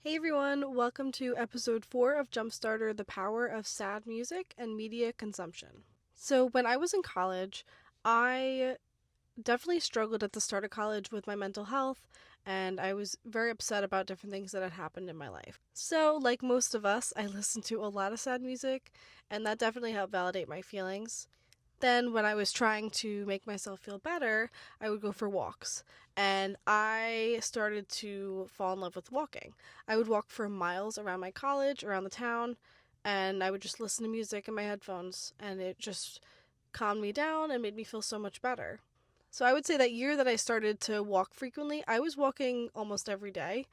Hey everyone, welcome to episode 4 of Jumpstarter, the Power of Sad Music and Media Consumption. So, when I was in college, I definitely struggled at the start of college with my mental health, and I was very upset about different things that had happened in my life. So, like most of us, I listened to a lot of sad music, and that definitely helped validate my feelings. Then, when I was trying to make myself feel better, I would go for walks. And I started to fall in love with walking. I would walk for miles around my college, around the town, and I would just listen to music in my headphones. And it just calmed me down and made me feel so much better. So I would say that year that I started to walk frequently, I was walking almost every day.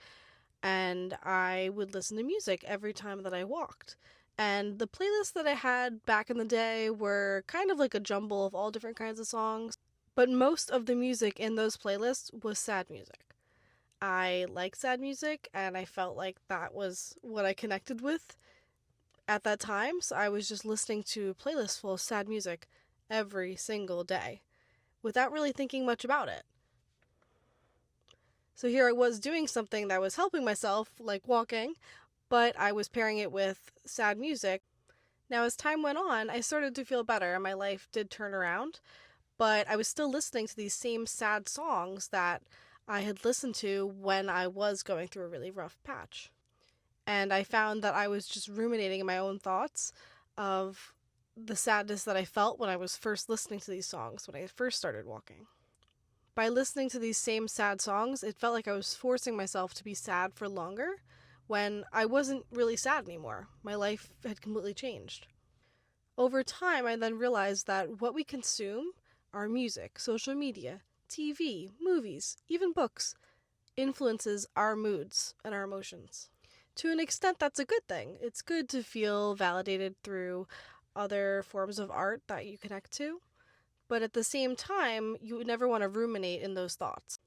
And I would listen to music every time that I walked. And the playlists that I had back in the day were kind of like a jumble of all different kinds of songs, but most of the music in those playlists was sad music. I like sad music, and I felt like that was what I connected with at that time, so I was just listening to a playlist full of sad music every single day without really thinking much about it. So here I was doing something that was helping myself, like walking, but I was pairing it with sad music. Now, as time went on, I started to feel better and my life did turn around, but I was still listening to these same sad songs that I had listened to when I was going through a really rough patch. And I found that I was just ruminating in my own thoughts of the sadness that I felt when I was first listening to these songs, when I first started walking. By listening to these same sad songs, it felt like I was forcing myself to be sad for longer when I wasn't really sad anymore. My life had completely changed. Over time, I then realized that what we consume, our music, social media, TV, movies, even books, influences our moods and our emotions. To an extent, that's a good thing. It's good to feel validated through other forms of art that you connect to, but at the same time, you would never want to ruminate in those thoughts.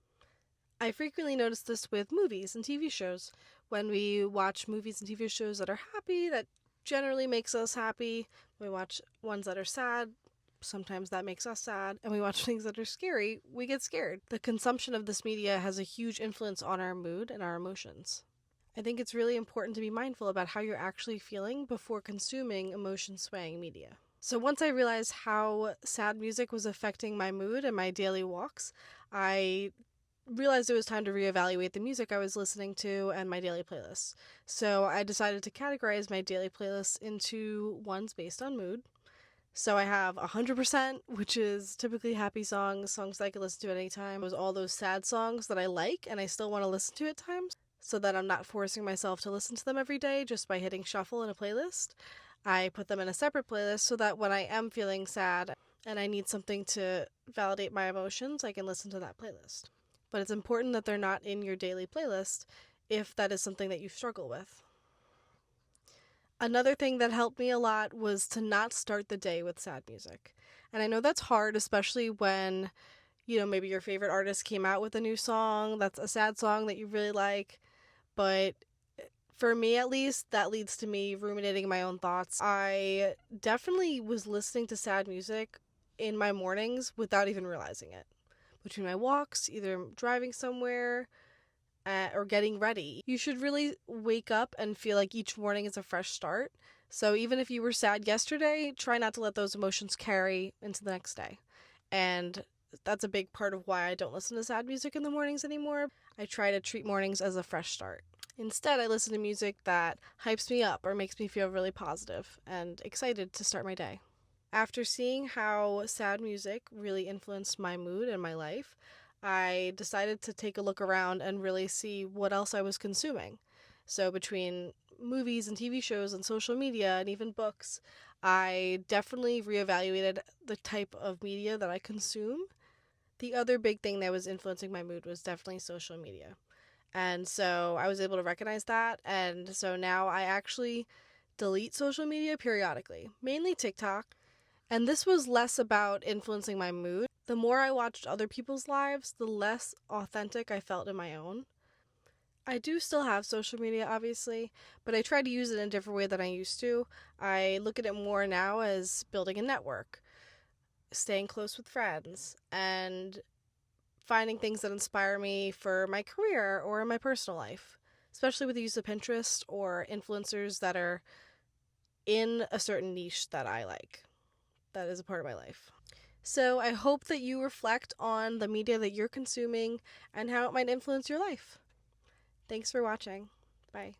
I frequently notice this with movies and TV shows. When we watch movies and TV shows that are happy, that generally makes us happy. When we watch ones that are sad, sometimes that makes us sad. And we watch things that are scary, we get scared. The consumption of this media has a huge influence on our mood and our emotions. I think it's really important to be mindful about how you're actually feeling before consuming emotion-swaying media. So once I realized how sad music was affecting my mood and my daily walks, I realized it was time to reevaluate the music I was listening to and my daily playlists. So I decided to categorize my daily playlists into ones based on mood. So I have 100%, which is typically happy songs, songs that I can listen to at any time. It was all those sad songs that I like and I still want to listen to at times, so that I'm not forcing myself to listen to them every day just by hitting shuffle in a playlist. I put them in a separate playlist so that when I am feeling sad and I need something to validate my emotions, I can listen to that playlist. But it's important that they're not in your daily playlist if that is something that you struggle with. Another thing that helped me a lot was to not start the day with sad music. And I know that's hard, especially when, maybe your favorite artist came out with a new song that's a sad song that you really like. But for me, at least, that leads to me ruminating in my own thoughts. I definitely was listening to sad music in my mornings without even realizing it. Between my walks, either driving somewhere or getting ready. You should really wake up and feel like each morning is a fresh start. So even if you were sad yesterday, try not to let those emotions carry into the next day. And that's a big part of why I don't listen to sad music in the mornings anymore. I try to treat mornings as a fresh start. Instead, I listen to music that hypes me up or makes me feel really positive and excited to start my day. After seeing how sad music really influenced my mood and my life, I decided to take a look around and really see what else I was consuming. So between movies and TV shows and social media and even books, I definitely reevaluated the type of media that I consume. The other big thing that was influencing my mood was definitely social media. And so I was able to recognize that, and so now I actually delete social media periodically, mainly TikTok. And this was less about influencing my mood. The more I watched other people's lives, the less authentic I felt in my own. I do still have social media, obviously, but I try to use it in a different way than I used to. I look at it more now as building a network, staying close with friends, and finding things that inspire me for my career or in my personal life. especially with the use of Pinterest or influencers that are in a certain niche that I like, that is a part of my life. So I hope that you reflect on the media that you're consuming and how it might influence your life. Thanks for watching. Bye.